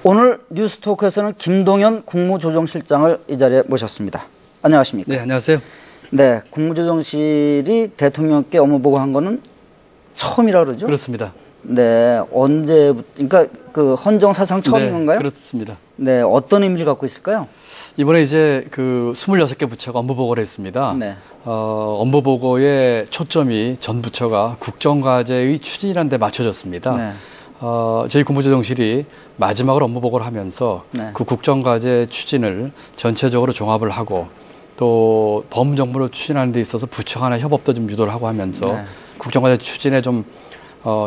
오늘 뉴스토크에서는 김동연 국무조정실장을 이 자리에 모셨습니다. 안녕하십니까? 네, 안녕하세요. 네, 국무조정실이 대통령께 업무 보고한 거는 처음이라 그러죠? 그렇습니다. 네, 언제부터, 그러니까 그 헌정 사상 처음인 네, 건가요? 그렇습니다. 네, 어떤 의미를 갖고 있을까요? 이번에 이제 그 26개 부처가 업무 보고를 했습니다. 네. 업무 보고의 초점이 전 부처가 국정과제의 추진이라는 데 맞춰졌습니다. 네. 저희 국무조정실이 마지막으로 업무 보고를 하면서 네. 그 국정과제 추진을 전체적으로 종합을 하고 또 범정부로 추진하는 데 있어서 부처 간의 협업도 좀 유도를 하고 하면서 네. 국정과제 추진에 좀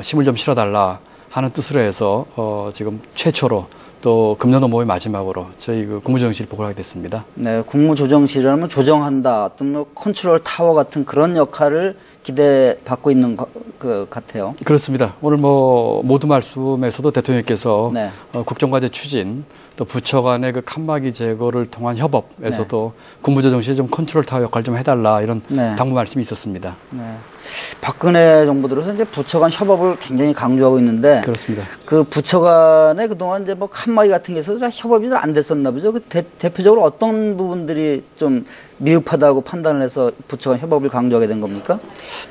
힘을 좀 실어달라 하는 뜻으로 해서 지금 최초로 또 금년도 모의 마지막으로 저희 그 국무조정실이 보고를 하게 됐습니다. 네, 국무조정실이라면 조정한다, 또는 뭐 컨트롤 타워 같은 그런 역할을 기대받고 있는 것 같아요. 그렇습니다. 오늘 뭐 모두 말씀에서도 대통령께서 네. 국정과제 추진 또 부처 간의 그 칸막이 제거를 통한 협업에서도 국무조정실이 좀 컨트롤 타워 역할 좀 해달라 이런 네. 당부 말씀이 있었습니다. 네. 박근혜 정부 들어서 이제 부처 간 협업을 굉장히 강조하고 있는데 그렇습니다. 그 부처 간에 그동안 이제 뭐 칸막이 같은 게 있어서 협업이 잘 안 됐었나 보죠. 대표적으로 어떤 부분들이 좀 미흡하다고 판단을 해서 부처 간 협업을 강조하게 된 겁니까?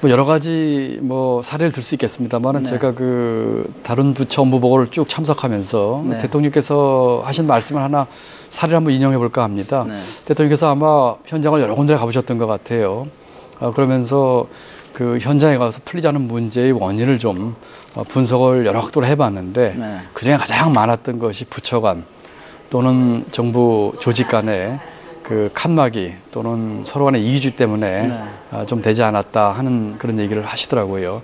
뭐 여러 가지 뭐 사례를 들 수 있겠습니다만은 네. 제가 그 다른 부처 업무 보고를 쭉 참석하면서 네. 대통령께서 하신 말씀을 하나 사례를 한번 인용해 볼까 합니다. 네. 대통령께서 아마 현장을 여러 군데 가보셨던 것 같아요. 그러면서 그 현장에 가서 풀리지 않은 문제의 원인을 좀 분석을 여러 각도로 해봤는데 네. 그중에 가장 많았던 것이 부처 간 또는 정부 조직 간의 그 칸막이 또는 서로 간의 이기주의 때문에 네. 좀 되지 않았다 하는 그런 얘기를 하시더라고요.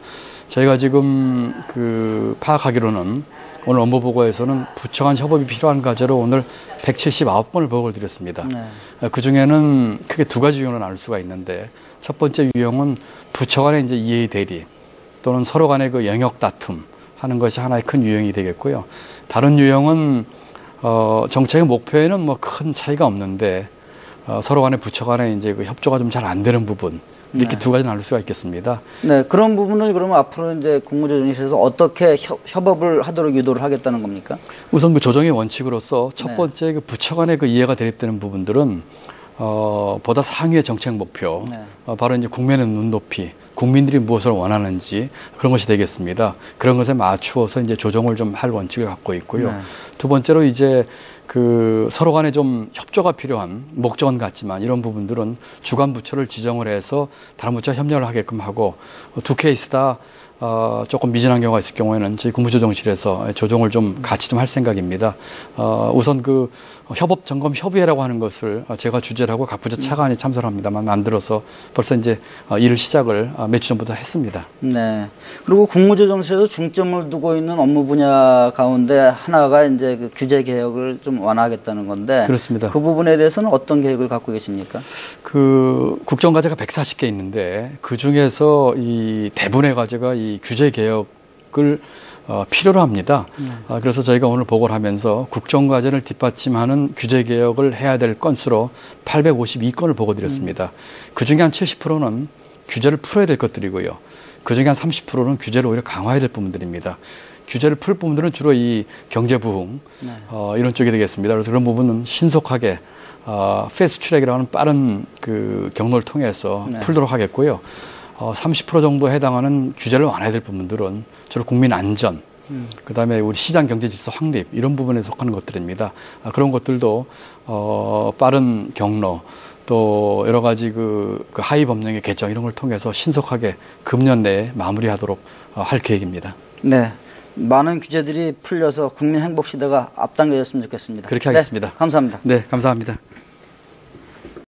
저희가 지금 그 파악하기로는 오늘 업무 보고에서는 부처 간 협업이 필요한 과제로 오늘 179번을 보고를 드렸습니다. 네. 그 중에는 크게 두 가지 유형으로 나눌 수가 있는데 첫 번째 유형은 부처 간의 이제 이해 대립 또는 서로 간의 그 영역 다툼 하는 것이 하나의 큰 유형이 되겠고요. 다른 유형은 정책의 목표에는 뭐 큰 차이가 없는데 서로 간의 부처 간의 이제 그 협조가 좀 잘 안 되는 부분 이렇게 네. 두 가지 나눌 수가 있겠습니다. 네, 그런 부분을 그러면 앞으로 이제 국무조정실에서 어떻게 협업을 하도록 유도를 하겠다는 겁니까? 우선 그 조정의 원칙으로서 첫 네. 번째 그 부처 간의 그 이해가 대립되는 부분들은 보다 상위의 정책 목표, 네. 바로 이제 국민의 눈높이, 국민들이 무엇을 원하는지 그런 것이 되겠습니다. 그런 것에 맞추어서 이제 조정을 좀 할 원칙을 갖고 있고요. 네. 두 번째로 이제 그 서로 간에 좀 협조가 필요한 목적은 같지만 이런 부분들은 주관 부처를 지정을 해서 다른 부처와 협력을 하게끔 하고 두 케이스 다 조금 미진한 경우가 있을 경우에는 저희 국무조정실에서 조정을 좀 같이 좀 할 생각입니다. 우선 그 협업 점검 협의회라고 하는 것을 제가 주재를 하고 각 부처 차관이 참석을 합니다만 만들어서 벌써 이제 일을 시작을 몇 주 전부터 했습니다. 네. 그리고 국무조정실에서 중점을 두고 있는 업무 분야 가운데 하나가 이제 그 규제 개혁을 좀 완화하겠다는 건데. 그렇습니다. 그 부분에 대해서는 어떤 계획을 갖고 계십니까? 그 국정과제가 140개 있는데 그 중에서 이 대부분의 과제가 이 규제 개혁을 필요로 합니다. 그래서 저희가 오늘 보고를 하면서 국정과제를 뒷받침하는 규제 개혁을 해야 될 건수로 852건을 보고 드렸습니다. 그중에 한 70%는 규제를 풀어야 될 것들이고요. 그중에 한 30%는 규제를 오히려 강화해야 될 부분들입니다. 규제를 풀 부분들은 주로 이 경제 부흥 네. 이런 쪽이 되겠습니다. 그래서 그런 부분은 신속하게 패스트 트랙이라고 하는 빠른 그 경로를 통해서 네. 풀도록 하겠고요. 30% 정도 해당하는 규제를 완화해야 될 부분들은 주로 국민 안전, 그다음에 우리 시장 경제 질서 확립 이런 부분에 속하는 것들입니다. 그런 것들도 빠른 경로 또 여러 가지 그 하위 법령의 개정 이런 걸 통해서 신속하게 금년 내에 마무리하도록 할 계획입니다. 네. 많은 규제들이 풀려서 국민 행복 시대가 앞당겨졌으면 좋겠습니다. 그렇게 하겠습니다. 네, 감사합니다. 네, 감사합니다.